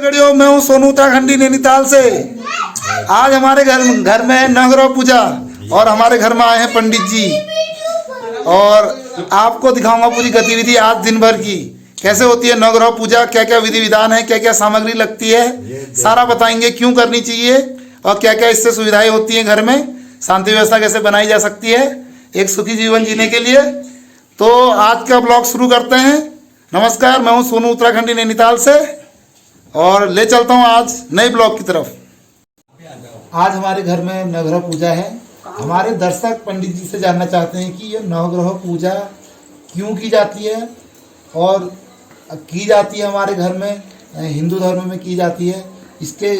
गड़ियों, मैं हूँ सोनू उत्तराखंडी नैनीताल से। आज हमारे घर में है नवग्रह पूजा और हमारे घर में आए हैं पंडित जी और आपको दिखाऊंगा पूरी गतिविधि आज दिन भर की कैसे होती है नवग्रह पूजा, क्या क्या विधि विधान है, क्या क्या सामग्री लगती है, सारा बताएंगे क्यों करनी चाहिए और क्या क्या इससे सुविधाएं होती हैं घर में, शांति व्यवस्था कैसे बनाई जा सकती है एक सुखी जीवन जीने के लिए। तो आज का ब्लॉग शुरू करते हैं। नमस्कार, मैं हूं सोनू उत्तराखंडी नैनीताल से और ले चलता हूं आज नए ब्लॉग की तरफ। आज हमारे घर में नवग्रह पूजा है। हमारे दर्शक पंडित जी से जानना चाहते हैं कि ये नवग्रह पूजा क्यों की जाती है और की जाती है हमारे घर में, हिंदू धर्म में की जाती है, इसके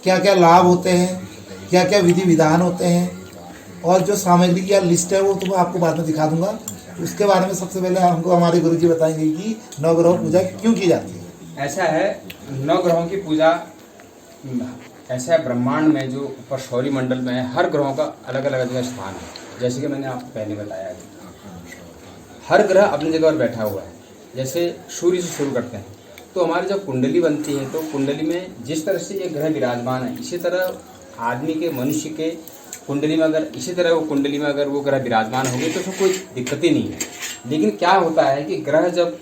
क्या क्या लाभ होते हैं, क्या क्या विधि विधान होते हैं और जो सामग्री की लिस्ट है वो तो मैं आपको बाद में दिखा दूंगा। उसके बारे में सबसे पहले हमको हमारे गुरु जी बताएंगे कि नवग्रह पूजा क्यों की जाती है। ऐसा है, नवग्रहों की पूजा ऐसा है ब्रह्मांड में जो ऊपर सौरी मंडल में है, हर ग्रहों का अलग अलग जगह स्थान है। जैसे कि मैंने आपको पहले बताया है, हर ग्रह अपनी जगह पर बैठा हुआ है। जैसे सूर्य से शुरू करते हैं तो हमारी जब कुंडली बनती है तो कुंडली में जिस तरह से ये ग्रह विराजमान है, इसी तरह आदमी के, मनुष्य के कुंडली में अगर इसी तरह वो कुंडली में अगर वो ग्रह विराजमान हो गए तो उसमें कोई दिक्कत ही नहीं है। लेकिन क्या होता है कि ग्रह जब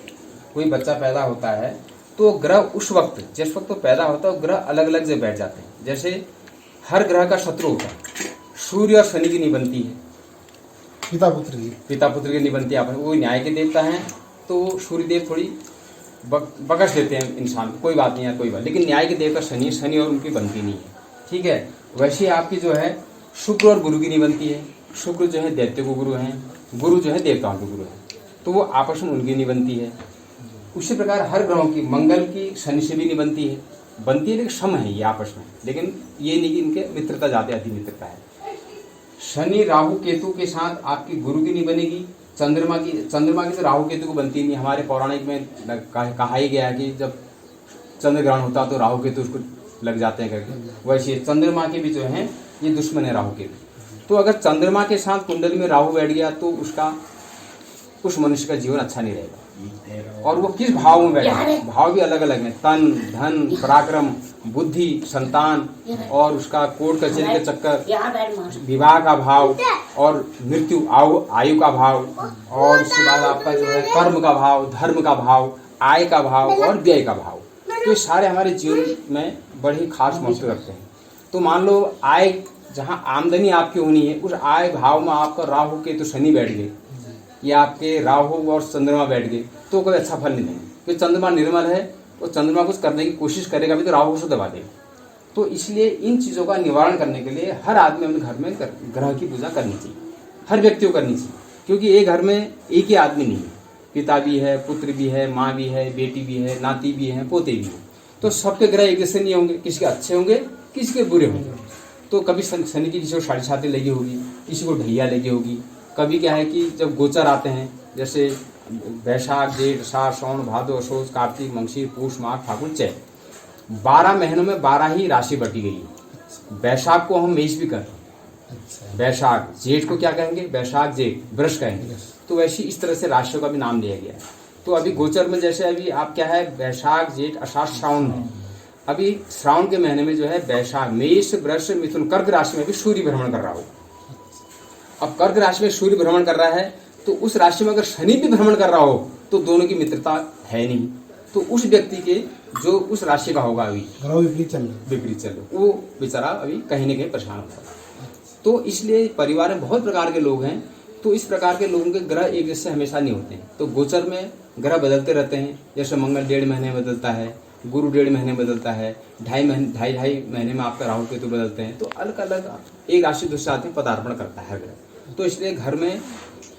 कोई बच्चा पैदा होता है तो ग्रह उस वक्त जिस वक्त तो पैदा होता है वो ग्रह अलग अलग जगह बैठ जाते हैं। जैसे हर ग्रह का शत्रु होता है, सूर्य और शनि की नहीं बनती है, पिता पुत्र की नहीं बनती है। वो न्याय के देवता हैं तो सूर्यदेव थोड़ी बकस देते हैं इंसान को, कोई बात नहीं है, कोई बात। लेकिन न्याय के देवता शनि और उनकी बनती नहीं है, ठीक है। वैसे आपकी जो है शुक्र और गुरु की नहीं बनती है। शुक्र जो है दैत्य को गुरु हैं, गुरु जो है देवताओं के गुरु हैं, तो वो आपस में उनकी नहीं बनती है। उसी प्रकार हर ग्रहों की, मंगल की शनि से भी नहीं बनती है, लेकिन सम है ये आपस में, लेकिन ये नहीं कि इनके मित्रता ज़्यादा अति मित्रता है। शनि राहु केतु के साथ आपकी गुरु की नहीं बनेगी। चंद्रमा की तो राहु केतु को बनती नहीं। हमारे पौराणिक में कहा ही गया है कि जब चंद्र ग्रहण होता तो राहु केतु उसको लग जाते हैं करके। वैसे चंद्रमा के भी जो हैं ये दुश्मन है राहु केतु। तो अगर चंद्रमा के साथ कुंडली में राहु बैठ गया तो उस मनुष्य का जीवन अच्छा नहीं रहेगा। और वो किस भाव में बैठा है, भाव भी अलग अलग हैं, तन धन पराक्रम बुद्धि संतान और उसका कोर्ट कचहरी के चक्कर, विवाह का भाव और मृत्यु आयु का भाव, और उसके बाद आपका जो है कर्म का भाव, धर्म का भाव, आय का भाव और व्यय का भाव। तो ये सारे हमारे जीवन में बड़े ही खास महत्व रखते हैं। तो मान लो आय, जहाँ आमदनी आपकी होनी है उस आय भाव में आपका राहु के तो शनि बैठ गए या आपके राहु और चंद्रमा बैठ गए तो कोई अच्छा फल नहीं देंगे। क्योंकि चंद्रमा निर्मल है और चंद्रमा कुछ करने की कोशिश करेगा भी तो राहु से दबा देगा। तो इसलिए इन चीज़ों का निवारण करने के लिए हर आदमी अपने घर में ग्रह की पूजा करनी चाहिए, हर व्यक्ति को करनी चाहिए। क्योंकि एक घर में एक ही आदमी नहीं है, पिता भी है, पुत्र भी है, माँ भी है, बेटी भी है, नाती भी है, पोते भी हैं। तो सबके ग्रह एक जैसे नहीं होंगे, किसी के अच्छे होंगे, किसी के बुरे होंगे। तो कभी शनि की किसी को साढ़े छाती लगी होगी, किसी को ढैया लगी होगी। कभी क्या है कि जब गोचर आते हैं, जैसे वैशाख जेठ आषाढ़ सावन भादो असोज कार्तिक मंगशीर पूष माघ फागुन चैत, 12 महीनों में 12 ही राशि बटी गई है। वैशाख को हम मेष भी कर, वैशाख, जेठ को क्या कहेंगे, वैशाख जेठ वृष कहेंगे। तो वैसी इस तरह से राशियों का भी नाम लिया गया है। तो अभी गोचर में जैसे अभी आप क्या है वैशाख जेठ आषाढ़ श्रावण में, अभी श्रावण के महीने में जो है वैशाख, मेष वृष मिथुन कर्क राशि में भी सूर्य भ्रमण कर रहा हो। अब कर्क राशि में सूर्य भ्रमण कर रहा है तो उस राशि में अगर शनि भी भ्रमण कर रहा हो तो दोनों की मित्रता है नहीं। तो उस व्यक्ति के जो उस राशि का होगा अभी विपरीत चल रहा, वो बेचारा अभी कहीं न कहीं परेशान होता है। तो इसलिए परिवार में बहुत प्रकार के लोग हैं, तो इस प्रकार के लोगों के ग्रह एक जैसे हमेशा नहीं होते हैं। तो गोचर में ग्रह बदलते रहते हैं। जैसे मंगल 1.5 महीने में बदलता है, गुरु 1.5 महीने में बदलता है, ढाई महीने में आपका राहु केतु बदलते हैं। तो अलग अलग एक राशि दूसरे आदमी पदार्पण करता है हर ग्रह। तो इसलिए घर में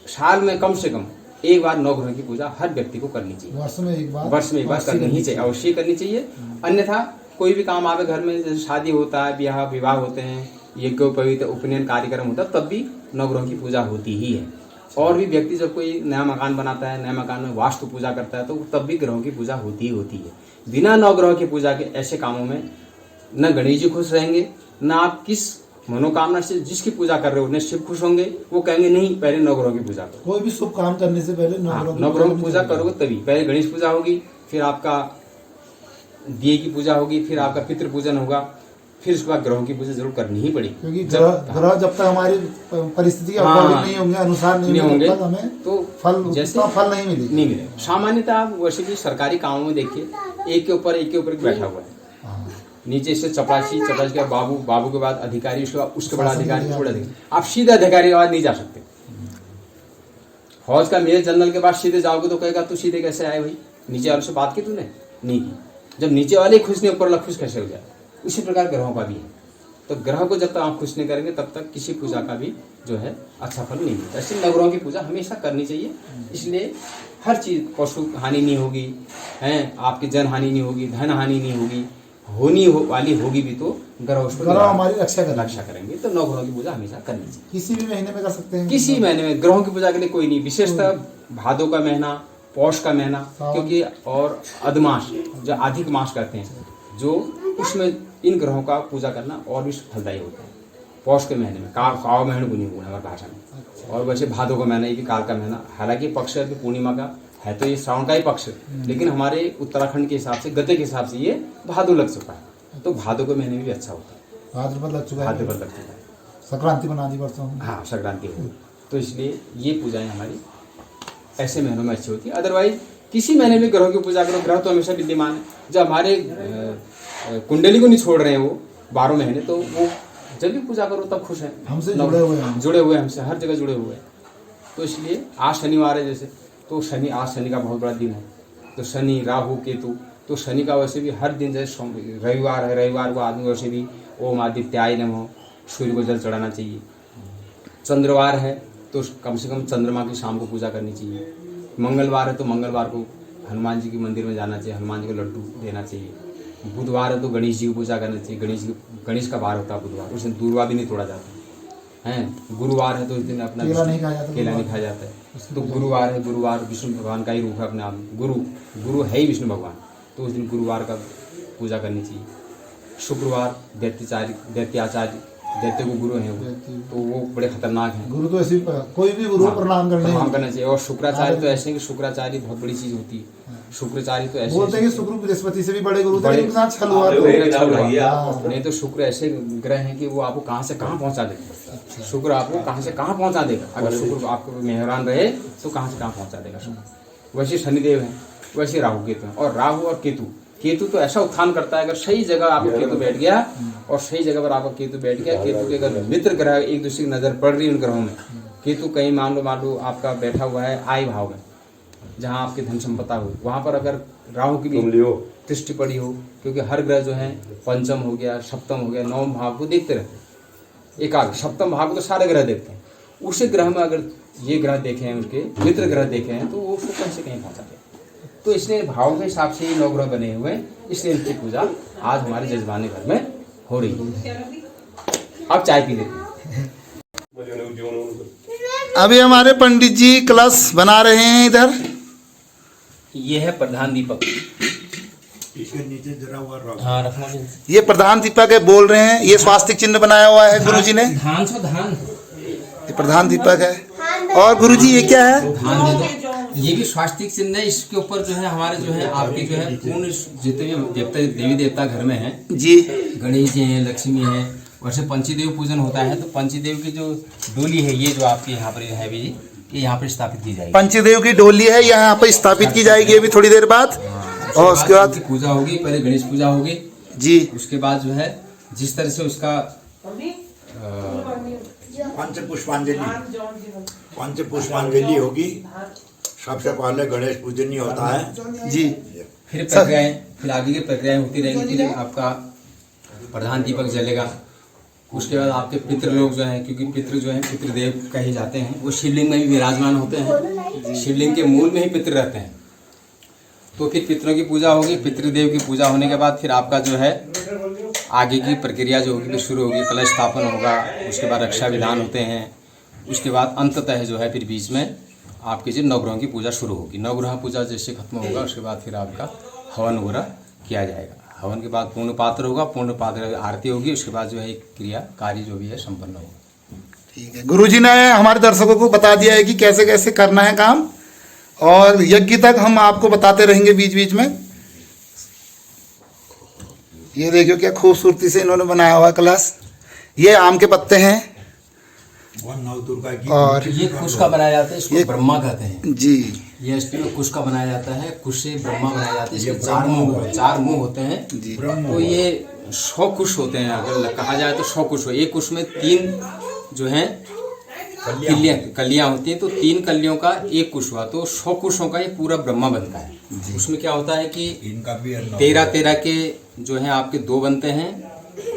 साल में कम से कम एक बार नवग्रह की पूजा हर व्यक्ति को करनी चाहिए। वर्ष में एक बार करनी ही चाहिए, अवश्य करनी चाहिए। अन्यथा कोई भी काम आवे घर में, जैसे शादी होता है, विवाह होते हैं, यज्ञोपवीत उपनयन कार्यक्रम होता है, तब भी नवग्रह की पूजा होती ही है। और भी व्यक्ति जब कोई नया मकान बनाता है, नए मकान में वास्तु पूजा करता है, तो तब भी ग्रहों की पूजा होती ही होती है। बिना नवग्रह की पूजा के ऐसे कामों में न गणेश जी खुश रहेंगे, न आप किस मनोकामना से जिसकी पूजा कर रहे हो उन्हें शिव खुश होंगे। वो कहेंगे नहीं, पहले नवग्रहों की पूजा करो। कोई भी शुभ काम करने से पहले नवग्रहों की पूजा करोगे तभी। पहले गणेश पूजा होगी, फिर आपका दिए की पूजा होगी, फिर आपका पितृ पूजन होगा, फिर उसके बाद ग्रहों की पूजा जरूर करनी ही पड़ेगी। क्योंकि ग्रह जब तक हमारी परिस्थिति अकॉर्डिंग नहीं होंगे, अनुसार नहीं होंगे, तब हमें तो फल जैसे फल नहीं मिलेगा। सामान्यतः आप वैसे भी सरकारी कामों में देखिए एक के ऊपर बैठा हुआ है, नीचे से चपरासी के बाबू के बाद अधिकारी, उसके बाद अधिकारी, आप सीधे अधिकारी के बाद नहीं जा सकते। फौज का मेजर जनरल के बाद सीधे जाओगे तो कहेगा तू सीधे कैसे आए भाई, नीचे वाले से बात की तूने नहीं की। जब नीचे वाले खुश नहीं ऊपर वाला खुश कैसे हो जाए, उसी प्रकार ग्रहों का भी है। तो ग्रह को जब तक आप खुश नहीं करेंगे तब तक किसी पूजा का भी जो है अच्छा फल नहीं मिलता। इसलिए नवग्रहों की पूजा हमेशा करनी चाहिए। इसलिए हर चीज, पशु हानि नहीं होगी, हैं आपकी जन हानि नहीं होगी, धन हानि नहीं होगी, वाली होगी भी तो ग्रह हमारी रक्षा करेंगे। तो नवग्रहों की पूजा हमेशा करनी चाहिए। किसी भी महीने में कर सकते हैं, किसी महीने में ग्रहों की पूजा के लिए कोई नहीं, विशेषतः भादो का महीना, पौष का महीना, क्योंकि और अधमास जो अधिक मास कहते हैं, जो उसमें इन ग्रहों का पूजा करना और भी फलदायी होता है। पौष के महीने में काव महीने बुनी हुआ हमारी भाषा में, और वैसे भादो का महीना, ये भी काल का महीना, हालांकि पक्ष पूर्णिमा का है तो ये श्रावण का ही पक्ष, लेकिन हमारे उत्तराखंड के हिसाब से, गते के हिसाब से ये भादो लग चुका है, तो भादो के महीने में भी अच्छा होता है। भाद्रपद लग चुका है, संक्रांति बना दी परसों। हाँ, संक्रांति हो, तो इसलिए ये पूजाएं हमारी ऐसे महीनों में अच्छी होती है। अदरवाइज किसी महीने में ग्रहों की पूजा करो, ग्रह तो हमेशा विद्यमान है। जब हमारे कुंडली को नहीं छोड़ रहे हैं वो 12 महीने, तो वो जब भी पूजा करो तब खुश है, हमसे जुड़े हुए हैं, हमसे हर जगह जुड़े हुए हैं। तो इसलिए आज शनिवार है जैसे, तो आज शनि का बहुत बड़ा दिन है, तो शनि, राहु, केतु, तो शनि का वैसे भी हर दिन, जैसे रविवार है, रविवार को आदमी वैसे भी ओम आदित्याय नमः सूर्य को जल चढ़ाना चाहिए। चंद्रवार है तो कम से कम चंद्रमा की शाम को पूजा करनी चाहिए। मंगलवार है तो मंगलवार को हनुमान जी के मंदिर में जाना चाहिए, हनुमान जी को लड्डू देना चाहिए। बुधवार है तो गणेश जी की पूजा करनी चाहिए, गणेश का वार होता है बुधवार, उस दिन दूर्वा भी नहीं तोड़ा जाता है। गुरुवार है तो उस दिन अपना केला नहीं खाया जाता है। तो गुरुवार है, गुरुवार विष्णु भगवान का ही रूप है अपने आप में, गुरु है ही विष्णु भगवान, तो उस दिन गुरुवार का पूजा करनी चाहिए। शुक्रवार दैत्याचार्य, दैत्य को गुरु हैं वो, तो वो बड़े खतरनाक हैं। गुरु तो ऐसे कोई भी गुरु प्रणाम करना चाहिए। और शुक्राचार्य तो ऐसे कि शुक्राचार्य बहुत बड़ी चीज होती है। शुक्राचार्य तो ऐसे बोलते हैं कि शुक्र बृहस्पति से भी बड़े गुरु थे, नहीं तो शुक्र ऐसे ग्रह हैं कि वो आपको कहाँ से कहाँ पहुँचा देगा। शुक्र आपको कहाँ से कहाँ पहुँचा देगा, अगर शुक्र आपको मेहरान रहे तो कहाँ से कहाँ पहुँचा देगा शुक्र। वैसे शनिदेव हैं, वैसे राहु केतु हैं। और राहु और केतु तो ऐसा उत्थान करता है, अगर सही जगह आपका केतु बैठ गया और सही जगह पर आपका केतु बैठ गया, केतु के अगर मित्र ग्रह एक दूसरे की नजर पड़ रही है उन ग्रहों में, केतु कहीं मान लो आपका बैठा हुआ है आय भाव में, जहाँ आपकी धन संपदा हो, वहाँ पर अगर राहु की भी दृष्टि पड़ी हो, क्योंकि हर ग्रह जो है पंचम हो गया, सप्तम हो गया, नवम भाव को देखते रहते हैं। एकाग्र सप्तम भाव को तो सारे ग्रह देखते हैं, उसी ग्रह में अगर ये ग्रह देखे हैं, उनके मित्र ग्रह देखे हैं, तो वो उसको कहीं से कहीं पहुँचा दें। तो इसलिए भाव के हिसाब से ये नवग्रह बने हुए हैं, इसलिए इनकी पूजा आज हमारे जजमानी घर में हो रही है। अब चाय पी लेते हैं। अभी हमारे पंडित जी कलश बना रहे हैं इधर। ये है प्रधान दीपक, इसके नीचे जरा हुआ हाँ रखना। ये प्रधान दीपक है, बोल रहे हैं, ये स्वास्तिक चिन्ह बनाया हुआ है गुरुजी ने। धान ये प्रधान दीपक है। और गुरुजी ये क्या है? धान दे दो। ये भी स्वास्तिक चिन्ह है। इसके ऊपर जो है हमारे जो है आपके जो है पूर्ण जितने भी देवी देवता घर में हैं जी, गणेश जी हैं, लक्ष्मी हैं, वैसे पंचदेव पूजन होता है, तो पंचदेव की जो डोली है ये जो आपके यहाँ पर है भी, ये यहाँ पर स्थापित की जाएगी। पंचदेव की डोली है यहाँ पर स्थापित की जाएगी अभी थोड़ी देर बाद। और उसके बाद पूजा होगी, पहले गणेश पूजा होगी जी, उसके बाद जो है जिस तरह से उसका पंच पुष्पांजलि होगी। सबसे पहले गणेश पूजन ही होता है जी, फिर प्रक्रियाएं, फिर आगे की प्रक्रियाएं होती रहेंगी। फिर आपका प्रधान दीपक जलेगा। उसके बाद आपके पितृ लोग जो हैं, क्योंकि पितृ जो हैं पितृदेव कहे जाते हैं, वो शिवलिंग में भी विराजमान होते हैं। शिवलिंग के मूल में ही पितृ रहते हैं। तो फिर पितरों की पूजा होगी। पितृदेव की पूजा होने के बाद फिर आपका जो है आगे की प्रक्रिया जो होगी शुरू होगी। कलश स्थापन होगा, उसके बाद रक्षा विधान होते हैं, उसके बाद अंततः जो है फिर बीच में आपकी जो नवग्रहों की पूजा शुरू होगी। नवग्रह पूजा जैसे खत्म होगा उसके बाद फिर आपका हवन वगैरह किया जाएगा। हवन के बाद पूर्ण पात्र होगा, पूर्ण पात्र आरती होगी, उसके बाद जो है क्रिया कार्य जो भी है संपन्न होगा। ठीक है। गुरुजी ने हमारे दर्शकों को बता दिया है कि कैसे कैसे करना है काम, और यज्ञ तक हम आपको बताते रहेंगे बीच बीच में। ये देखियो क्या खूबसूरती से इन्होंने बनाया हुआ कलश। ये आम के पत्ते हैं और नव दुर्गा की और ये कुश का बनाया जाता है, इसको ब्रह्मा कहते हैं। जी ये इसमें कुश का बनाया जाता है, कुश से ब्रह्मा बनाया जाता है। ये इसके ब्रह्मा चार मुंह होते हैं। जी तो ये 100 कुश होते हैं, अगर कहा जाए तो 100 कुश हो। एक कुश में 3 जो है कलियां होती हैं, तो 3 कलियों का एक कुश हुआ, तो 100 कुशों का ये पूरा ब्रह्मा बनता है। उसमें क्या होता है कि इनका भी 13 के जो है आपके 2 बनते हैं,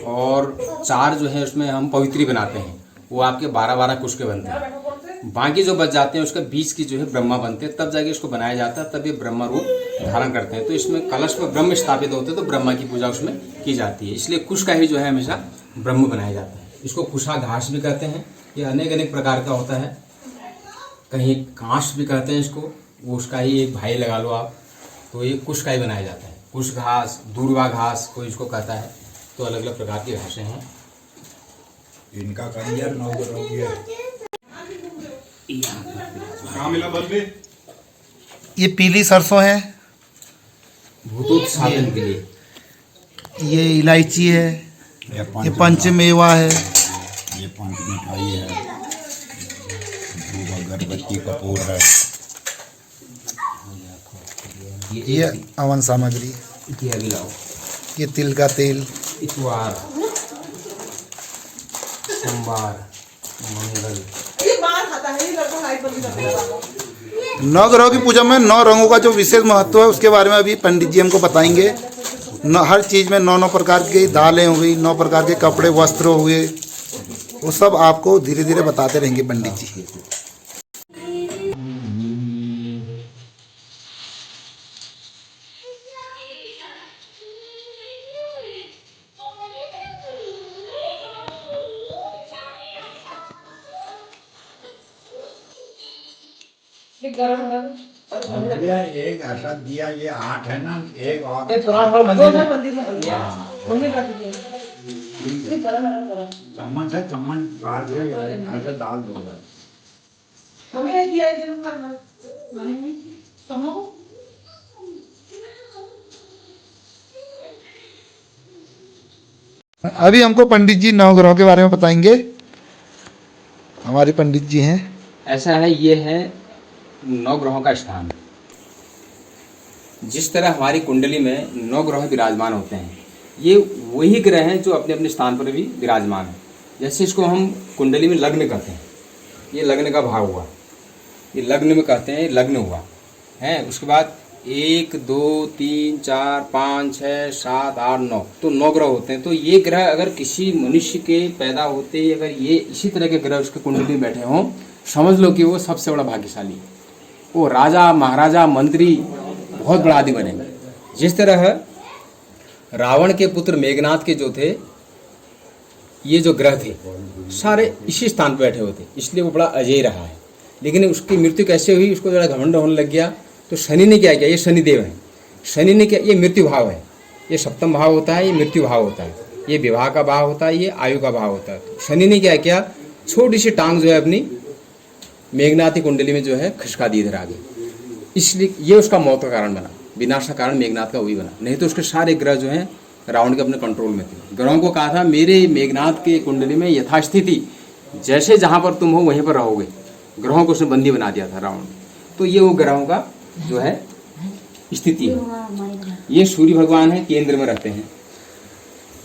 और 4 जो है उसमें हम पवित्री बनाते हैं, वो आपके 12 कुश के बनते हैं। बाकी जो बच जाते हैं उसके बीच की जो है ब्रह्मा बनते हैं, तब जाके इसको बनाया जाता है, तब ये ब्रह्मा रूप धारण करते हैं। तो इसमें कलश में ब्रह्म स्थापित होते हैं, तो ब्रह्मा की पूजा उसमें की जाती है। इसलिए कुश का ही जो है हमेशा ब्रह्म बनाया जाता है। इसको कुशा घास भी कहते हैं। ये अनेक प्रकार का होता है, कहीं कांस भी कहते हैं इसको, वो उसका ही एक भाई लगा लो आप। तो ये कुश का ही बनाया जाता है। कुश घास, दूर्वा घास कोई इसको कहता है। तो अलग अलग प्रकार की घासें हैं। इनका करियर नवग्रहों की है। ये पीली सरसों है, भूतोत्साधन के लिए। ये इलायची है, ये पंचमेवा है, ये 5 मिठाई है, धूप अगरबत्ती कपूर है। ये अवन सामग्री, ये अभी लाओ। ये तिल का तेल, इतवार, सोमवार, मंगल। नवग्रहों की पूजा में 9 रंगों का जो विशेष महत्व है उसके बारे में अभी पंडित जी हमको बताएंगे। हर चीज़ में 9 प्रकार की दालें हो गई, 9 प्रकार के कपड़े वस्त्र हो गए, वो सब आपको धीरे धीरे बताते रहेंगे पंडित जी। एक ऐसा दिया, ये 8 है ना, एक और चम्मच है, चम्मच काट के ऐसे डाल दो। अभी हमको पंडित जी नवग्रहों के बारे में बताएंगे। हमारे पंडित जी हैं। ऐसा है, ये है 9 ग्रहों का स्थान। जिस तरह हमारी कुंडली में 9 ग्रह विराजमान होते हैं, ये वही ग्रह हैं जो अपने अपने स्थान पर भी विराजमान हैं। जैसे इसको हम कुंडली में लग्न कहते हैं, ये लग्न का भाव हुआ, ये लग्न में कहते हैं, लग्न हुआ है। उसके बाद 1 2 3 4 5 6 7 8 9, तो 9 ग्रह होते हैं। तो ये ग्रह अगर किसी मनुष्य के पैदा होते ही अगर ये इसी तरह के ग्रह उसके कुंडली में बैठे हों, समझ लो कि वो सबसे बड़ा भाग्यशाली है। वो राजा, महाराजा, मंत्री, बहुत बड़ा आदमी बनेंगे। जिस तरह रावण के पुत्र मेघनाथ के जो थे, ये जो ग्रह थे सारे इसी स्थान पर बैठे हुए थे, इसलिए वो बड़ा अजय रहा है। लेकिन उसकी मृत्यु कैसे हुई, उसको बड़ा घमंड होने लग गया। तो शनि ने क्या किया, ये शनिदेव है, शनि ने क्या, ये मृत्यु भाव है, ये सप्तम भाव होता है, ये मृत्यु भाव होता है, ये विवाह का भाव होता है, ये आयु का भाव होता है। तो शनि ने क्या किया, छोटी सी टांग जो है अपनी मेघनाथ की कुंडली में जो है खिसका दी इधर आगे, इसलिए ये उसका मौत का कारण बना, विनाश का कारण मेघनाथ का वही बना। नहीं तो उसके सारे ग्रह जो हैं रावण के अपने कंट्रोल में थे। ग्रहों को कहा था मेरे मेघनाथ के कुंडली में यथास्थिति, जैसे जहाँ पर तुम हो वहीं पर रहोगे। ग्रहों को उसने बंदी बना दिया था रावण। तो ये वो ग्रहों का जो है स्थिति है। ये सूर्य भगवान है, केंद्र में रहते हैं।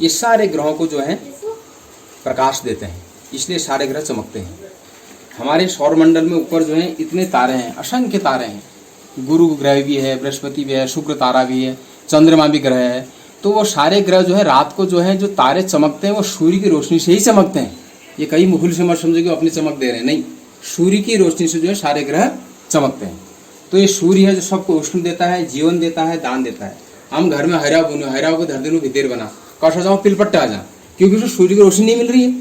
ये सारे ग्रहों को जो है प्रकाश देते हैं, इसलिए सारे ग्रह चमकते हैं। हमारे सौर मंडल में ऊपर जो है इतने तारे हैं, असंख्य तारे हैं। गुरु ग्रह भी है, बृहस्पति भी है, शुक्र तारा भी है, चंद्रमा भी ग्रह है। तो वो सारे ग्रह जो है रात को जो है जो तारे चमकते हैं वो सूर्य की रोशनी से ही चमकते हैं। ये कई मुखल से मत समझो कि अपनी चमक दे रहे हैं, नहीं, सूर्य की रोशनी से जो है सारे ग्रह चमकते हैं। तो ये सूर्य है जो सबको उष्ण देता है, जीवन देता है, दान देता है। हम घर में हरा बुनो, हरा को धर देनु भितर बना, कौशा जाओ पिलपट्टा आ जा, क्योंकि उसको सूर्य की रोशनी नहीं मिल रही है,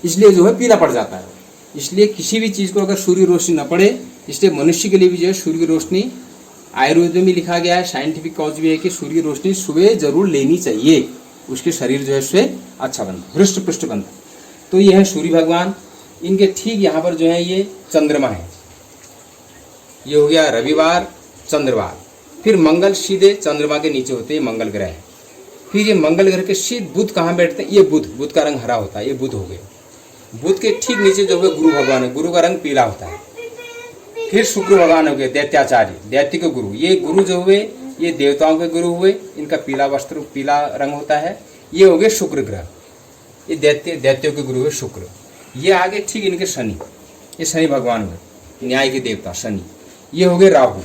इसलिए जो है पीला पड़ जाता है। इसलिए किसी भी चीज़ को अगर सूर्य रोशनी न पड़े, इसलिए मनुष्य के लिए भी जो है सूर्य की रोशनी, आयुर्वेद में भी लिखा गया है, साइंटिफिक कॉज भी है कि सूर्य की रोशनी सुबह जरूर लेनी चाहिए, उसके शरीर जो है उससे अच्छा बनता, हृष्ट पुष्ट बनता। तो ये है सूर्य भगवान। इनके ठीक यहाँ पर जो है ये चंद्रमा है, ये हो गया रविवार, चंद्रवार। फिर मंगल सीधे चंद्रमा के नीचे होते हैं, मंगल ग्रह है। फिर ये मंगल ग्रह के शीत बुध कहाँ बैठते हैं, ये बुध का रंग हरा होता है, ये बुध हो गए। बुध के ठीक नीचे जो है गुरु भगवान है, गुरु का रंग पीला होता है। फिर शुक्र भगवान हो गए दैत्याचार्य, दैत्य के गुरु। ये गुरु जो हुए ये देवताओं के गुरु हुए, इनका पीला वस्त्र पीला रंग होता है। ये हो गए शुक्र ग्रह, ये दैत्यों के गुरु हुए शुक्र। ये आगे ठीक इनके शनि, ये शनि भगवान हुए न्याय के देवता शनि। ये हो गए राहु,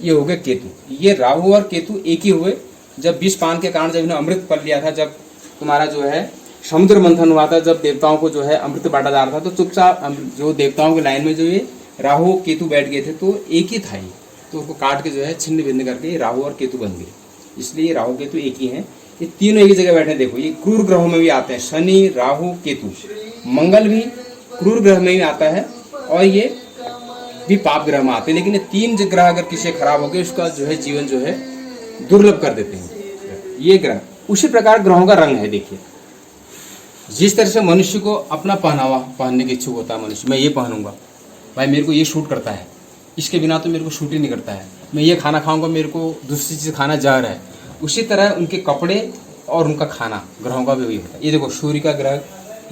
ये हो गए केतु। ये राहु और केतु एक ही हुए जब विष पान के कारण जब इन्होंने अमृत पल लिया था, जब तुम्हारा जो है समुद्र मंथन हुआ था, जब देवताओं को जो है अमृत बांटा जा रहा था, तो चुपचाप जो देवताओं के लाइन में जो ये राहु केतु बैठ गए थे, तो एक ही था ये, तो उसको काट के जो है छिन्न भिन्न करके राहु और केतु बन गए। इसलिए राहु केतु एक ही हैं। ये तीनों एक ही जगह बैठे। देखो ये क्रूर ग्रहों में भी आते हैं, शनि राहु केतु। मंगल भी क्रूर ग्रह में ही आता है और ये भी पाप ग्रह में आते हैं। लेकिन ये तीन ग्रह अगर किसी खराब हो गए उसका जो है जीवन जो है दुर्लभ कर देते हैं ये ग्रह। उसी प्रकार ग्रहों का रंग है। देखिए जिस तरह से मनुष्य को अपना पहनावा पहनने की इच्छुक होता है मनुष्य, मैं ये पहनूंगा भाई, मेरे को ये शूट करता है, इसके बिना तो मेरे को शूट ही नहीं करता है, मैं ये खाना खाऊंगा, मेरे को दूसरी चीज़ खाना जहर है। उसी तरह उनके कपड़े और उनका खाना ग्रहों का भी वही होता है। ये देखो सूर्य का ग्रह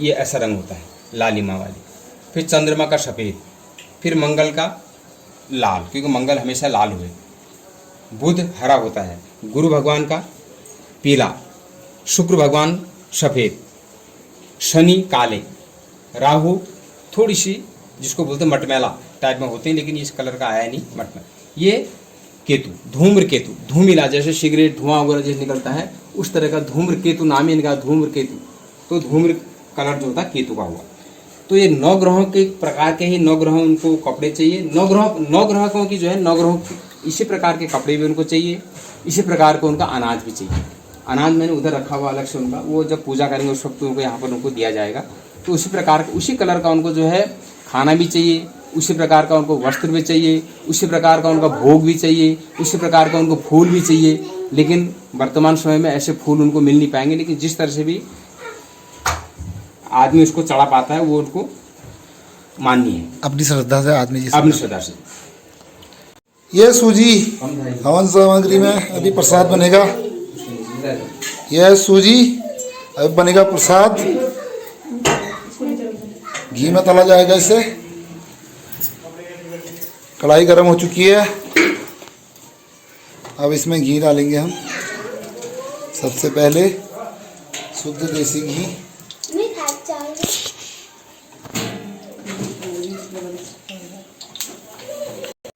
ये ऐसा रंग होता है लालिमा वाली, फिर चंद्रमा का सफ़ेद, फिर मंगल का लाल, क्योंकि मंगल हमेशा लाल हुए, बुध हरा होता है, गुरु भगवान का पीला, शुक्र भगवान सफ़ेद, शनि काले, राहु थोड़ी सी जिसको बोलते हैं मटमैला टाइप में होते हैं, लेकिन इस कलर का आया नहीं मटमैला। ये केतु धूम्र केतु, धूमिला जैसे सिगरेट धुआं वगैरह जैसे निकलता है उस तरह का धूम्र केतु नाम ही इनका धूम्र केतु। तो धूम्र कलर जो होता है केतु का हुआ। तो ये 9 ग्रहों के प्रकार के ही 9 ग्रहों उनको कपड़े चाहिए। 9 ग्रहों की जो है 9 ग्रहों इसी प्रकार के कपड़े भी उनको चाहिए, इसी प्रकार का उनका अनाज भी चाहिए। अनाज मैंने उधर रखा हुआ अलग से उनका, वो जब पूजा करेंगे उस वक्त उनको यहाँ पर उनको दिया जाएगा। तो उसी प्रकार उसी कलर का उनको जो है खाना भी चाहिए, उसी प्रकार का उनको वस्त्र भी चाहिए, उसी प्रकार का उनका भोग भी चाहिए, उसी प्रकार का उनको फूल भी चाहिए। लेकिन वर्तमान समय में ऐसे फूल उनको मिल नहीं पाएंगे, लेकिन जिस तरह से भी आदमी उसको चढ़ा पाता है वो उनको माननी है अपनी श्रद्धा से, आदमी जी अपनी श्रद्धा से। ये सूजी हवन सामग्री में अभी प्रसाद बनेगा। यह सूजी अभी बनेगा प्रसाद, घी में तला जाएगा इसे। कढ़ाई गर्म हो चुकी है, अब इसमें घी डालेंगे हम। सबसे पहले शुद्ध देसी घी,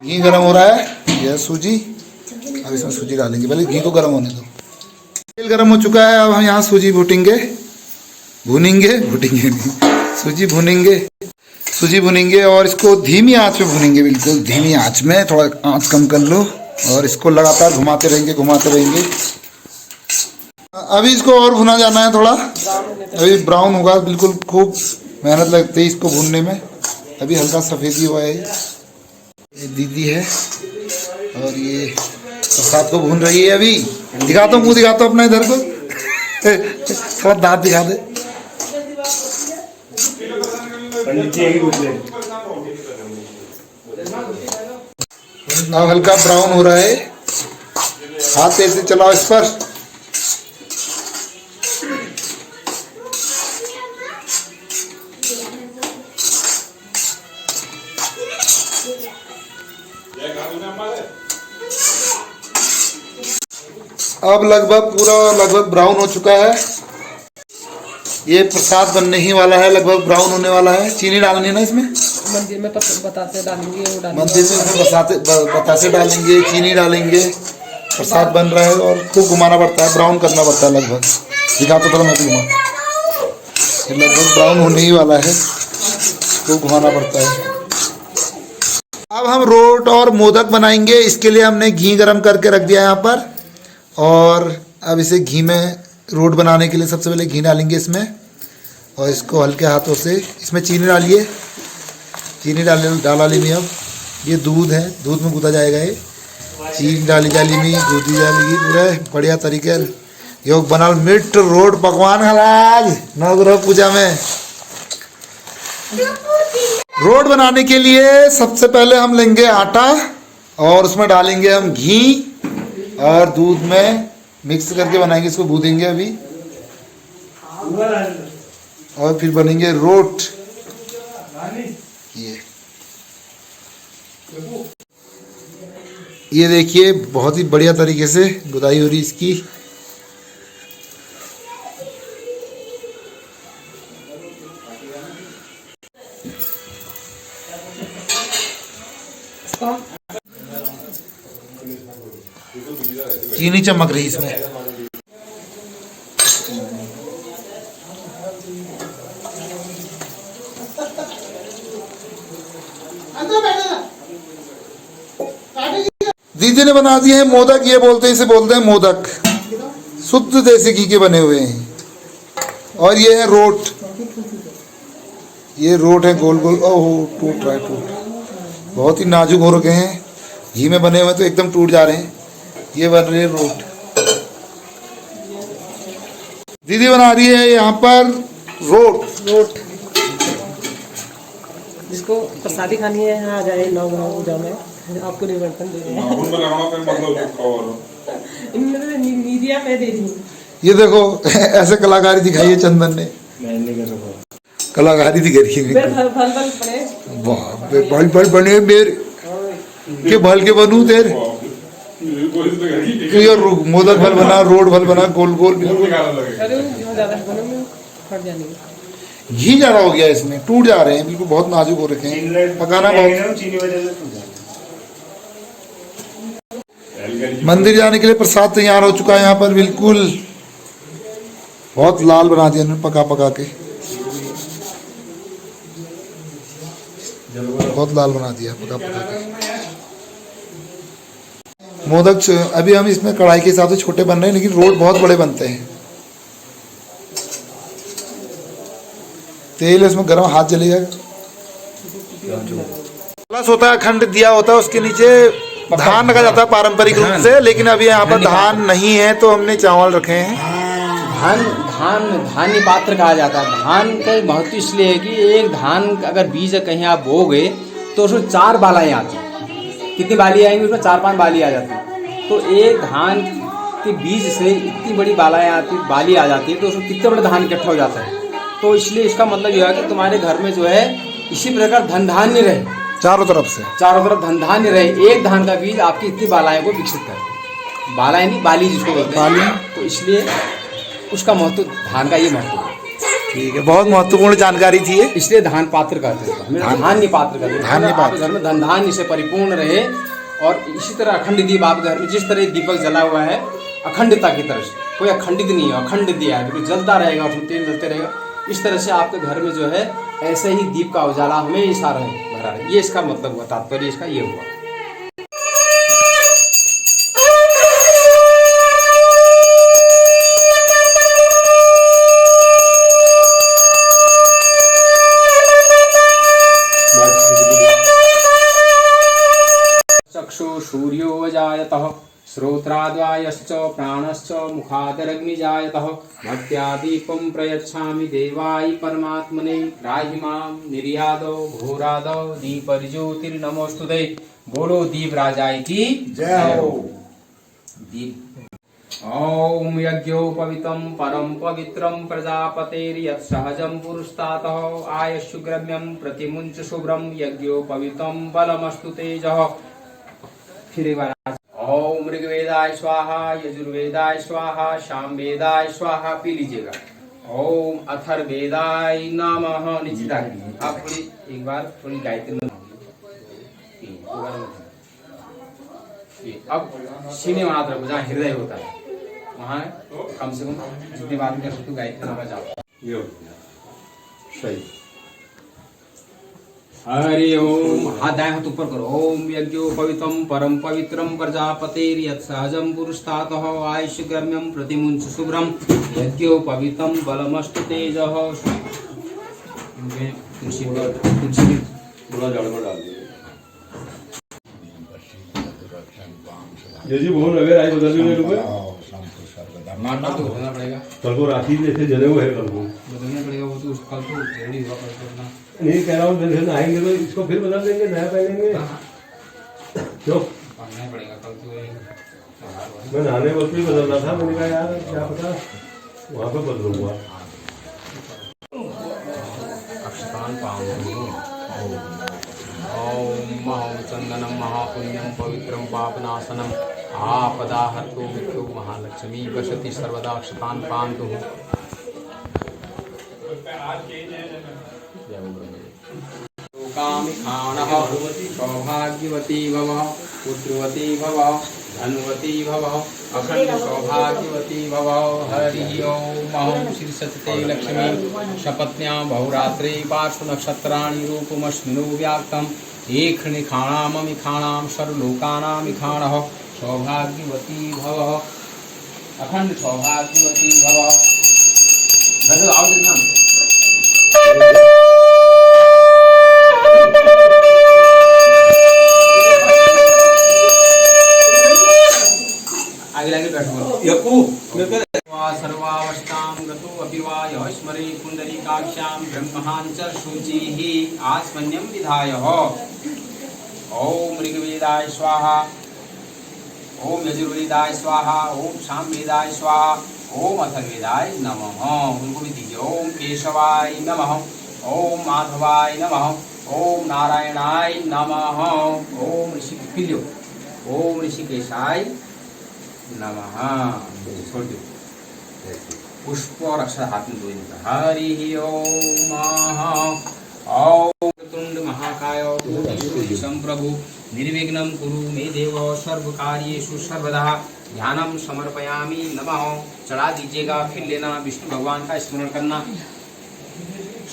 घी गर्म हो रहा है। यह सूजी, अब इसमें सूजी डालेंगे, पहले घी को गर्म होने दो। तेल गर्म हो चुका है, अब हम यहाँ सूजी भूनेंगे सूजी भुनेंगे और इसको धीमी आंच पे भुनेंगे, बिल्कुल धीमी आंच में। थोड़ा आंच कम कर लो और इसको लगातार घुमाते रहेंगे। अभी इसको और भुना जाना है, थोड़ा अभी ब्राउन होगा बिल्कुल। खूब मेहनत लगती है इसको भूनने में। अभी हल्का सफ़ेदी हुआ है। ये दीदी है और ये प्रसाद को भून रही है। अभी दिखाता हूँ, मुँह दिखाता हूँ अपना इधर को थोड़ा दांत दिखा दे। अब हल्का ब्राउन हो रहा है, हाथ तेज से चलाओ इस पर। अब लगभग ब्राउन हो चुका है। ये प्रसाद बनने ही वाला है, लगभग ब्राउन होने वाला है। चीनी डालनी है ना इसमें, मंदिर में बतासे डालेंगे, मंदिर में इसमें बतासे डालेंगे, चीनी डालेंगे। प्रसाद बन रहा है और खूब घुमाना पड़ता है, ब्राउन करना पड़ता है। लगभग दिखा तो थोड़ा मैं घुमा, लगभग ब्राउन होने ही वाला है, खूब घुमाना पड़ता है। अब हम रोट और मोदक बनाएंगे। इसके लिए हमने घी गरम करके रख दिया यहाँ पर, और अब इसे घी में रोट बनाने के लिए सबसे पहले घी डालेंगे इसमें, और इसको हल्के हाथों से इसमें चीनी डालिए। चीनी डाला ली में अब ये दूध है, दूध में गूदा जाएगा। ये चीनी डाली में दूधी डालेगी पूरे बढ़िया तरीके। योग बनाल मिट रोट पकवान हलाज नवग्रह पूजा में। रोट बनाने के लिए सबसे पहले हम लेंगे आटा और उसमें डालेंगे हम घी और दूध में मिक्स करके बनाएंगे, इसको भूनेंगे अभी और फिर बनेंगे रोट। ये देखिए बहुत ही बढ़िया तरीके से गुदाई हो रही इसकी। चीनी चमक रही इसमें। दीदी ने बना दिए हैं मोदक, ये बोलते हैं, इसे बोलते हैं मोदक, शुद्ध देसी घी के बने हुए हैं। और ये है रोट, ये रोट है गोल गोल। ओह टूट रहा है, टूट, बहुत ही नाजुक हो रखे हैं, घी में बने हुए तो एकदम टूट जा रहे हैं। ये बन रही है रोट। दीदी बना रही है यहाँ पर रोट। जिसको प्रसादी खानी है यहाँ आ जाए, 9 ग्राम पूजा में आपको निमंत्रण दे रहे हैं। इनमें मीडिया में दे दी। ये देखो ऐसे कलाकारी दिखाई है चंदन ने, कलाकारी दिखाई है। बल बल बने मेरे के भल के बनू तेरे। ये मोदक भल बना, रोड भल बना, गोल गोल। घी ज्यादा हो गया इसमें, टूट जा रहे हैं बिल्कुल, बहुत नाजुक हो रखे हैं, पकाना बहुत। मंदिर जाने के लिए प्रसाद तैयार हो चुका है यहाँ पर, बिल्कुल बहुत लाल बना दिया इन्होंने पका पका के, बहुत लाल बना दिया पका पका के। मोदक अभी हम इसमें कढ़ाई के हिसाब से छोटे बन रहे हैं, लेकिन रोट बहुत बड़े बनते हैं। तेल इसमें गरम, हाथ जलेगा। प्लस होता है, अखंड दिया होता है, उसके नीचे धान रखा जाता है पारंपरिक रूप से, लेकिन अभी यहाँ पर धान नहीं है तो हमने चावल रखे हैं। धान्य पात्र कहा जाता है। धान का महत्व इसलिए है कि एक धान अगर बीज कहीं आप बोओगे तो उसमें 4 बालाएं आती हैं। कितनी बाली आएंगी? उसमें 4-5 बाली आ जाती है। तो एक धान के बीज से इतनी बड़ी बालाएं आती, बाली आ जाती है, तो उसमें कितना बड़ा धान इकट्ठा हो जाता है। तो इसलिए इसका मतलब यह है कि तुम्हारे घर में जो है इसी प्रकार धन धान्य रहे, चारों तरफ धन धान्य रहे। एक धान का बीज आपकी इतनी बालाएं को विकसित करे, बालाएं नहीं, बाली जिसको बोलते हैं। तो इसलिए उसका महत्व, धान का ये महत्व है। ठीक है, बहुत महत्वपूर्ण जानकारी थी ये, इसलिए धान पात्र कहते हैं, धान्य पात्र कहते हैं। धान्य पात्र, घर में धन धान्य से परिपूर्ण रहे। और इसी तरह अखंड दीप आप घर में जिस तरह दीपक जला हुआ है अखंडता की तरह से, कोई अखंडित नहीं है, अखंड दिया है, बिल्कुल जलता रहेगा, उसमें तेल जलते रहेगा। इस तरह से आपके घर में जो है ऐसे ही दीप का उजाला हमेशा रहे, भरा रहे। ये इसका मतलब हुआ, तात्पर्य इसका ये हुआ। चक्षु सूर्यो जायतः, श्रोत्राद्वायश्च प्राणश्च मुखादरग्निजायतः, भक्त्या दीपं प्रयच्छामि देवाय परमात्मने, राहि मां निर्यादौ घोरादौ दीपज्योतिर्नमोस्तुते। बोलो दीप राजाय की जय हो। दीप ओम यज्ञोपवीतं परम पवित्रं प्रजापतेर्यत् सहजं पुरुषतातः, आयुष्युग्रम्यं प्रतिमुञ्च शुभ्रं, यज्ञोपवीतं बलमस्तु तेजः। फिर एक बार ओम ऋग्वेदाय स्वाहा, यजुर्वेदाय स्वाहा, सामवेदाय स्वाहा पी लीजिएगा। ओम अथर्ववेदाय नमः निश्चिता कीजिए। आप थोड़ी एक बार थोड़ी गायत्री अब सीने वहां तरफ जहाँ हृदय होता है वहाँ कम से कम जितनी बात कर सकते हो गायत्री नमः जाओ। सही। हरि ओम, हाथ दाएं हाथ ऊपर करो। ओम यज्ञोपवीतं परम पवित्रं प्रजापतेर्यत् सहजं पुरुषतातः, आयुष्यग्रम्यं प्रतिमुञ्च शुभ्रं, यज्ञोपवीतं बलमस्तु तेजः। तुलसी बोला जड़ डाल दीजिए। जी बहुत अगर आज बदल भी नहीं मानना तो होना पड़ेगा। कल को राखी जैसे जले हुए है, कल को बदलना पड़ेगा। वो तो कल तो जल्दी हुआ पड़ेगा। नहीं कह रहा हूँ, जैसे आएंगे तो इसको फिर बदल देंगे, नया पहनेंगे। क्यों पढ़ना पड़ेगा कल तो। मैं नहाने वक्त भी बदलना था, मैंने कहा यार क्या पता वहाँ पे बदलूंगा। अक्षतान पावनं ओम महो चंदनम महापुण्यम पवित्रम पापनाशनम आपदाहर्तु मृत्यु महालक्ष्मी वसति सर्वदा अक्षतान पान्तु। लोकामिखाणः सौभाग्यवती भव पुत्रवती भव धनवती भव अखंड सौभाग्यवती भव। हरि ओम अहं श्री सचते लक्ष्मी सपत्न्यां बहुरात्रे पार्श्वनक्षत्राणि रूपमस्मिनो व्याक्तम् एखनिखाणाममिखाणां सर्वलोकानामिखाणः सौभाग्यवती भव अखंड सौभाग्यवती भव। आगे बैठो सर्वावस्थां गतो अपि वा यः स्मरे पुण्डरीकाक्षां ब्रह्मान् च शुचिः आत्मन्यं विधाय। ओम ऋग्वेदाय स्वाहा ओम यजुर्वेदाय स्वाहा ओम सामवेदाय स्वाहा ओम अथर्ववेदाय नमः। उनको भी दीजिए। ओम केशवाय नमः ओम माधवाय नमः ओम नारायणाय नमः ओम ऋषिकेश ओम ऋषिकेशाय नमः। छोड़ दो पुष्प और अक्षर हाथ में दो। हरि ओम ओम तुंड महाकाय संप्रभु निर्विघ्नं कुरु मे देव सर्वकार्येषु सर्वदा ध्यानम समर्पयामि नमः। चढ़ा दीजिएगा, फिर लेना। विष्णु भगवान का स्मरण करना।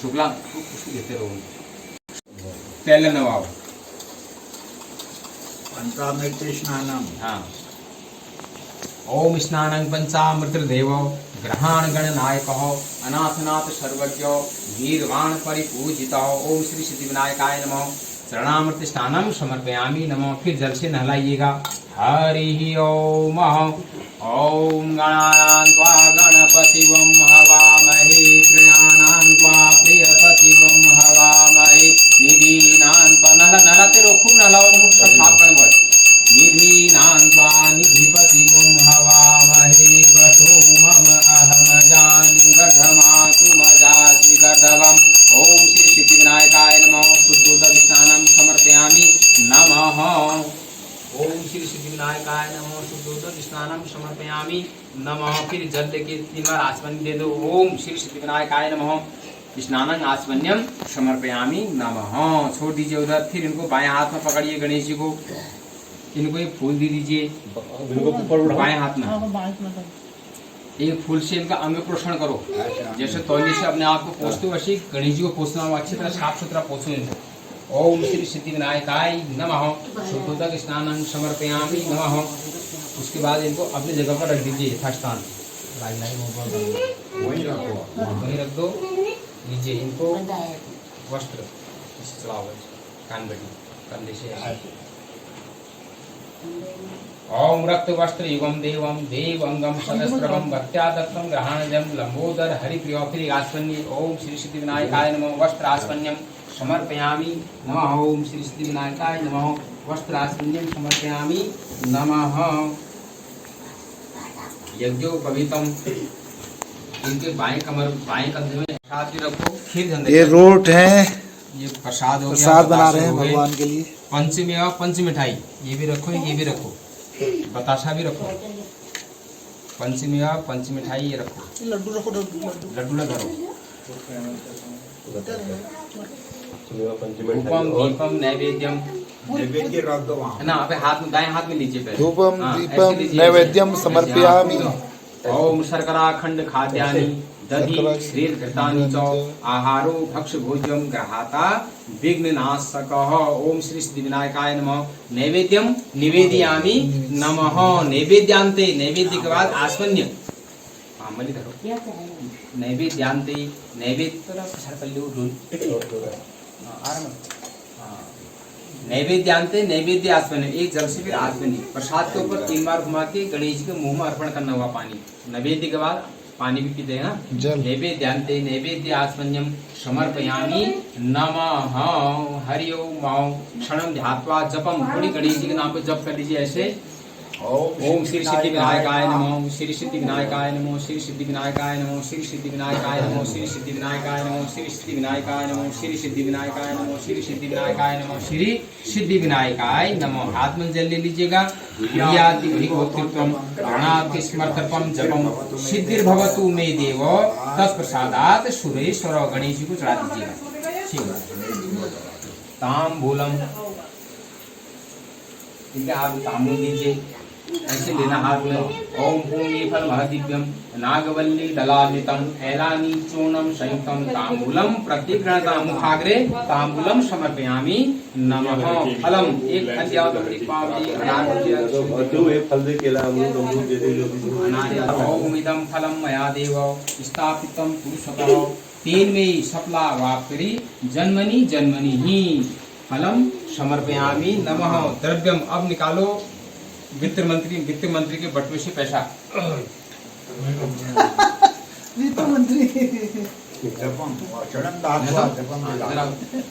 शुक्ला देते रहो। तेल नवाओ पंचामृत स्नानम। हाँ। ओम स्नानं पंचामृतदेव ग्रहाण गणनायकः अनाथनाथ सर्वज्ञ वीरवाण परिपूजितः। ओम श्री सिद्धिविनायकाय नमः। चरणामृत स्नानम समर्पयामि नमः। फिर जल से नहलाइएगा। हरि ओम ओम गणानान्त्वा गणपतिवं हवामहे प्रियानान्त्वा प्रियपतिवं हवामहे निधीनान्त्वा नहलाते रहो, खूब नहलाओ, मुख सब साफ करने पर। निधीनान्त्वा निधिपतिवं हवामहे वसो मम अहम जानि गर्धमातु मजासि गर्धवम्। ओम श्री सिद्धिविनायकाय नमः। शुद्धोदक स्नानं समर्पयामि नमः। ओम श्री सिद्धिविनायकाय नमः। शुद्धोदक स्नानं समर्पयामि नमः। फिर जल लेके 3 बार आचमन दे दो। ओम श्री सिद्धिविनायकाय नमः। स्नानं आचमन्यम समर्पयामि नमः। छोड़ दीजिए उधर। फिर इनको बाएं हाथ में पकड़िए गणेश जी को। इनको एक फूल दे दीजिए बाएं हाथ में। एक फूल से इनका अंग पोषण करो। जैसे तौलिए से अपने आप को पोछते हो वैसे गणेश जी को पोछना हो। अच्छी तरह साफ सुथरा पोछो इनको। ओम श्री सिद्धिविनायकाय नमः। शुद्धोदक स्नानं समर्पयामि नमः। उसके बाद इनको अपनी जगह पर रख दीजिए यथास्थान। वहीं रख दो। लीजिए इनको वस्त्र चलाओ कान बटी कंधे से। ओम रक्त वस्त्र युगम देवम देवंगम सदस्त्रवम भक्त्या दत्तम ग्रहाणजम लंबोदर हरिप्रिय। फिर आचमन्य। ओम श्री सिद्धिविनायकाय नमः। वस्त्र आचमन्यम समर्पयामि नमः। ओम श्री सिद्धिविनायकाय नमः। वस्त्र आचमन्यम समर्पयामि नमः। यज्ञोपवीतम। इनके बाएं कमर बाएं कंधे में प्रसाद भी रखो। खीर झंडे ये रोट है, ये प्रसाद हो गया। प्रसाद बना रहे हैं बताशे हो गए। भगवान के लिए। पंचमी और पंच मिठाई ये भी रखो, ये भी रखो। बताशा भी रखो। पंचमी और पंच मिठाई ये रखो। लड्डू रखो। लड्डू लगा रो। धूपम दीपम नैवेद्यम। नैवेद्य रख दो वहाँ। ना अबे हाथ में दाएं हाथ में लीजिए पहले। धूपम हाँ, दीपम ऐसे लीजिए, नैवेद्यम ऐसे। समर्पयामि। ओम शर्करा खंड खाद्यानि दधि श्रीर घृतानि च आहारो भक्ष भोज्यम ग्रहाता विघ्न नाशकः। ओम श्री सिद्धिविनायकाय नमः। नैवेद्यम निवेदयामि नमः। नैवेद्यांते नैवेद्य के बाद आस्मन्य। हाँ मली धरो। नैवेद्यांते नैवेद्य नैवेद्यांते नैवेद्य आसमन। एक जल से फिर आसमनी। प्रसाद के ऊपर 3 बार घुमा के गणेश जी के मुंह में अर्पण करना हुआ पानी। नैवेद्य के बाद पानी भी पीते हैं ना। जल। नैवेद्यांते नैवेद्य आसमन्यम समर्पयामि नमः। हरि ओम क्षणम ध्यात्वा जपम। थोड़ी गणेश जी के नाम पे जप कर लीजिए ऐसे। ओम श्री सिद्धि विनायकाय नमः, श्री सिद्धि विनायकाय नमः, श्री सिद्धि विनायकाय नमः, श्री सिद्धि विनायकाय नमः, श्री सिद्धि विनायकाय नमः, श्री सिद्धि विनायकाय नमः, श्री सिद्धि विनायकाय नमः, श्री सिद्धि विनायकाय नमः, श्री सिद्धि विनायकाय नमः। हाथ में जल ले लीजिएगा। याति गृहोत्तरम प्रणाति स्मर्थपम जपम सिद्धिर्भवतु मे देव तत्प्रसादात् सुरेश्वर गणेश जी को चढ़ा दीजिएगा। ठीक है। तांबूलम, ठीक है, आप तांबूल दीजिए, ऐसे लेना हाथ में। ओम पूर्णी फल महदिव्यम नागवल्ली दलालितम ऐलानी चूर्णम संयुक्तम तांबूलम प्रतिगृहता मुखाग्रे तांबूलम समर्पयामि नमः। फलम एक अद्यावरी पावली जो फल दे केला अमरूद दे दे जो भी। ओम इदं फलम मया देव स्थापितम पुरुषतः तेन में सफला वाप्तरी जन्मनि जन्मनि ही फलम समर्पयामि नमः। द्रव्यम, अब निकालो वित्त मंत्री के बटुए से पैसा। वित्त मंत्री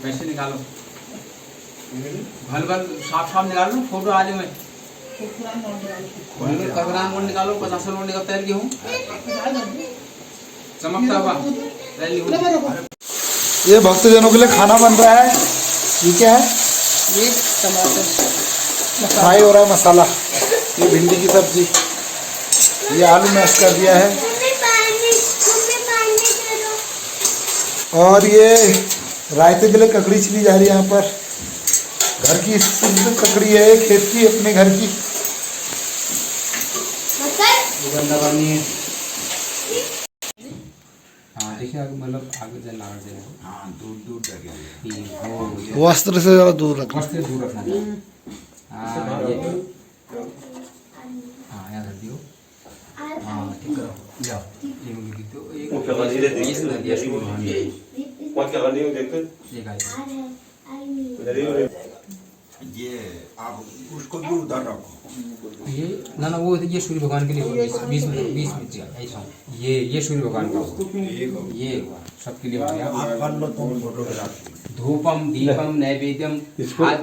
पैसे निकालो, भल भल साफ साफ निकालो, फोटो आज में कगरान नोट निकालो, 50 नोट निकालो, तैयार की हूँ चमकता हुआ। ये भक्तजनों के लिए खाना बन रहा है। ये क्या है? ये टमाटर फ्राई हो रहा है मसाला। ये भिंडी की सब्जी, ये आलू मैश कर दिया है, और ये रायते के लिए ककड़ी छिली जा रही है। यहाँ पर घर की शुद्ध ककड़ी है, खेत की, अपने घर की। हाँ देखिए, मतलब आगे जल लगा दे। हाँ, दूर तक वस्त्र से ज़्यादा दूर रखना। वस्त्र दूर रखना है। हाँ ये, हाँ यहाँ कर दियो। हाँ ठीक करो, जाओ ये मुझे लिख दो। एक इस नदिया से भगवान ने मत क्या करनी हो देखते ये गाय ये आप उसको भी उधर रखो। ये ना वो ये सूर्य भगवान के लिए 20 मिनट ऐसा। ये सूर्य भगवान का, ये सबके लिए हो गया। आप कर लो तुम फोटोग्राफ। धूपम दीपम नैवेद्यम हाथ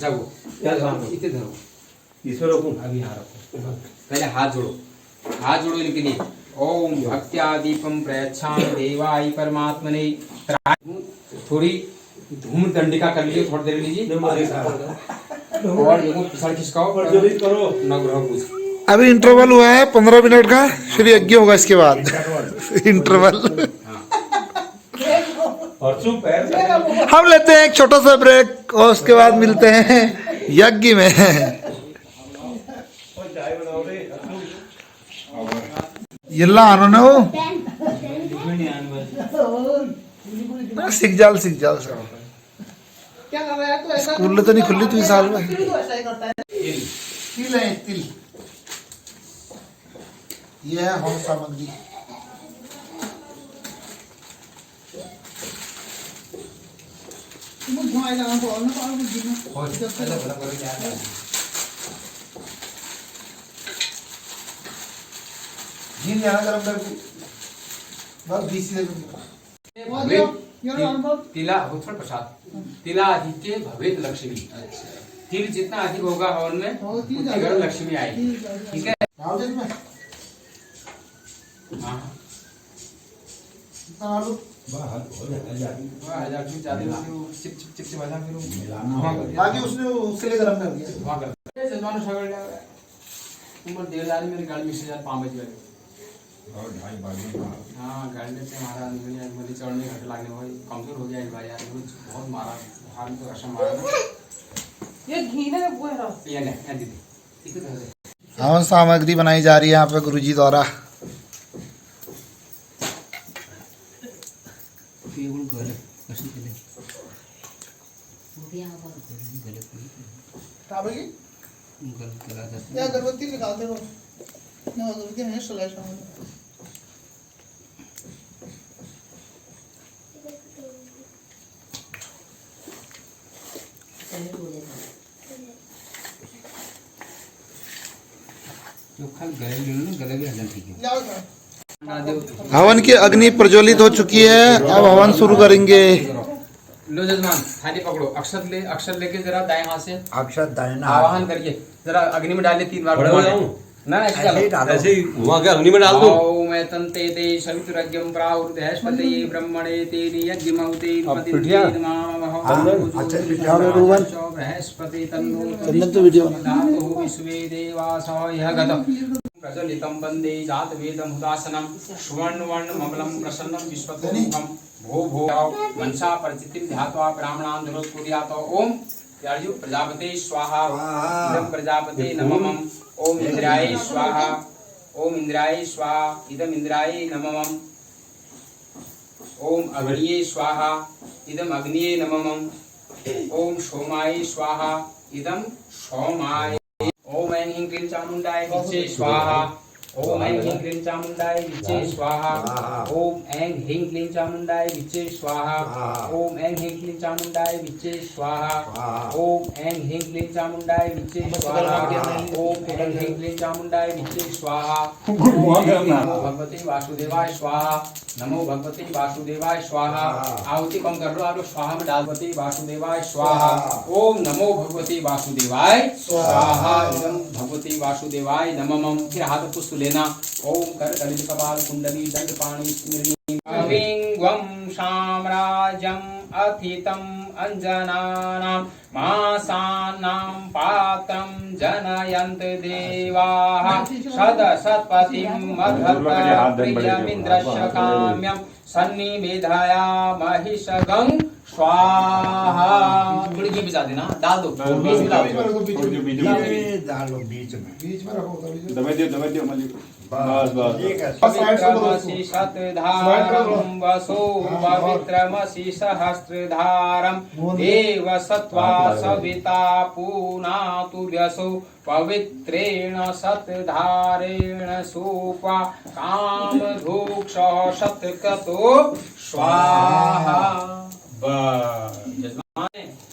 जाओ क्या इतने धरो, इसमें रखूं। अभी यहाँ रखो, पहले हाथ जोड़ो, हाथ जोड़ो इनके लिए। ओम भक्त्या दीपम प्रयच्छामि देवाय परमात्मने। थोड़ी धूम दंडिका कर लीजिए, थोड़ी देर लीजिए, और देखो पिछड़ खिसकाओ, करो नवग्रह पूज। अभी इंटरवल हुआ है 15 मिनट का, फिर यज्ञ होगा इसके बाद। इंटरवल। और चुप पैर हम लेते हैं एक छोटा सा ब्रेक, और उसके बाद मिलते हैं यज्ञ में। चाय बनाओ रे। ಎಲ್ಲ ಆನೋನೆ हो सीख जाल सब। क्या कर रहा है? तो ऐसा स्कूल तो नहीं खुली तू इस साल में। तो ऐसा ही करता है। तिल है, तिल। ये है होम सामग्री। घी ज्यादा गरम करके बस 20 तिला उत्थल प्रसाद तिला आदित्य भवेत लक्ष्मी। तिल जितना अधिक होगा हवन में उतनी घर लक्ष्मी आएगी। ठीक है। हाँ आलू चिप चिप चिप चिप बजा फिर बाकी उसने उसके लिए गरम कर दिया। जजमान सगळ उम्र 1.5 मेरी गाड़ी में 20,000 बज गए। हाँ गाड़ी से हमारा मुझे चढ़ने घट लागने भाई कमजोर हो गया भाई यार, बहुत मारा हाथ तो ऐसा मारा ना। ये घी ने वो है ये ले दीदी इधर दे। हवन सामग्री बनाई जा रही है यहाँ पे गुरुजी द्वारा। या अगरबत्ती निकालते हो ना, अगरबत्ती है स्लैश में। जो खाली गले भी हजम ठीक है। हवन की अग्नि प्रज्वलित हो चुकी है, अब हवन शुरू करेंगे। लो जजमान थाली पकड़ो, अक्षर लेके जरा दाएं हाथ से अक्षर दाहिना आवाहन करिए। जरा अग्नि में डालिए 3 बार खड़े हो जाऊं? ना ऐसे डालो। ऐसे ही वहाँ के अग्नि में डाल दो। ओम एतन्ते ते सवितुरज्ञं प्राहुर्दहस्पतये ब्रह्मणे ते नियज्ञमौते पिठिया? बृहस्पति तन्नो वीडियो धातु विश्वे देवासो यः गतः प्रज्वलितं वन्दे जातवेदं हुतासनं सुवर्णवर्णममलं प्रसन्नं विश्वतोमुखं भो भो मनसा परिचितिं ध्यात्वा ब्राह्मणान् दुरोत्कुर्यात्। ओम यार्जु प्रजापते स्वाहा इदं प्रजापते नमः। ओम इंद्राय स्वाहा ओम इंद्राय स्वाहा इदम इंद्राय नमः। ओम अग्निये स्वाहा इदम अग्निये नमः। ओम सोमाय स्वाहा इदम सोमाय। ओम ऐं ह्रीं क्लीं चामुण्डाय विच्चे स्वाहा। ओम ऐं ह्रीं क्लीं चामुण्डाय विच्चे स्वाहा। ओम ऐं ह्रीं क्लीं चामुण्डाय विच्चे स्वाहा। ओम ऐं ह्रीं क्लीं चामुण्डाय विच्चे स्वाहा। ओम ऐं ह्रीं क्लीं चामुण्डाय विच्चे स्वाहा। ओम ऐं ह्रीं क्लीं चामुण्डाय विच्चे स्वाहा। नमो भगवते वासुदेवाय स्वाहा। नमो भगवते वासुदेवाय स्वाहा। आहुति कम कर लो आप लोग, स्वाहा में डाल भगवते वासुदेवाय स्वाहा। ओम नमो भगवते वासुदेवाय स्वाहा इदं भगवते वासुदेवाय नमः। फिर हाथ पुष्प लेना। ओम कर गलित कपाल कुंडली दंड पाणि स्मृति अविंगम साम्राज्यम अथितम अंजनानां मासानां पात्रं जनयन्त देवाः सदसत्पतिं मधुप्रियमिन्द्रस्य काम्यं सन्निवेदया महिषगं स्वाहा। थोड़ी घी भिजा देना, डाल दो बीच मिला डालो बीच में। दबा दियो बस बस। पवित्रमसि शतधारं वसो पवित्रमसि सहस्रधारं देव सत्वा सविता पूनातु व्यसो पवित्रेण शतधारेण सोपा कामधूक्ष शतक्रतो स्वाहा।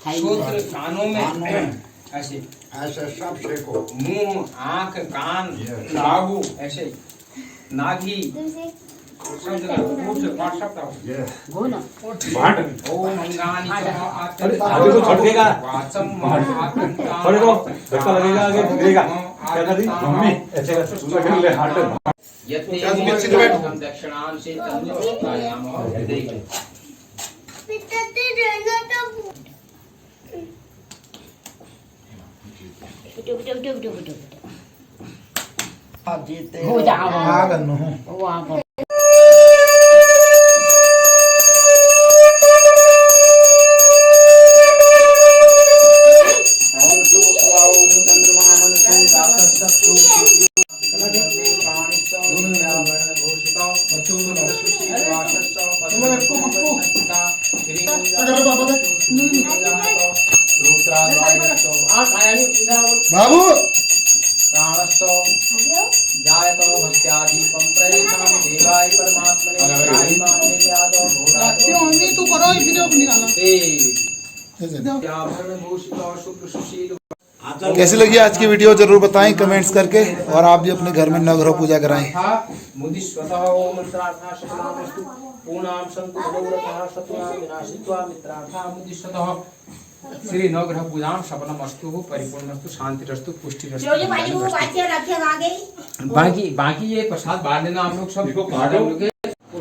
सूत्र कानों में ऐसे ऐसे सब सेको। मुंह आंख कान बाहु ऐसे नाभि सब जगह पूछ पाठ सब ओम अंगानि आगे को छोड़ देगा। वाचम छोड़ दो, धक्का लगेगा आगे गिरेगा। क्या कर रही मम्मी? ऐसे कर ले हाथ। यत्ते हम दक्षिणान से तन्नो हृदय जीते हो जाओ आगन वाह बाबू प्राणस्थो जायतो भक्त्यादीपं प्रयतां देवाय परमात्मने तू करो वीडियो निकालो। कैसी लगी आज की वीडियो जरूर बताएं कमेंट्स करके, और आप भी अपने घर में नवग्रह पूजा कराएं। मुदिस्वतः ओम मंत्रार्था शतनामस्तु पूर्णां सन्तु मनोरथः शतनां विनाशित्वा मित्रार्था मुदिस्वतः। श्री नवग्रह पूजां सफलमस्तु परिपूर्णमस्तु शांतिरस्तु पुष्टिरस्तु। बाकी ये प्रसाद बांट देना आप लोग सब। इसको काटो,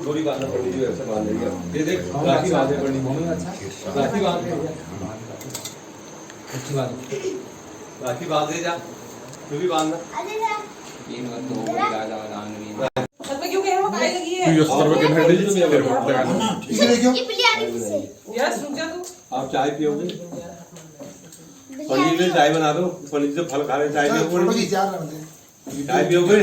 डोरी बांधना पड़ेगी, ऐसे बांधेगा। ये देख राखी बांधे पड़ी। अच्छा राखी बांध अच्छी बात राखी बांध दे जा, तू भी बांधना। ये मत दो राजा दान में छत पे क्यों कह रहे हो? काहे लगी है? तू इस तरफ के बैठ लीजिए, मैं मेरे को लगा। यार सुन जा तू। आप चाय पियोगे? पनीर में चाय बना दो, पनीर से फल खा रहे, चाय पियोगे? चाय पियोगे?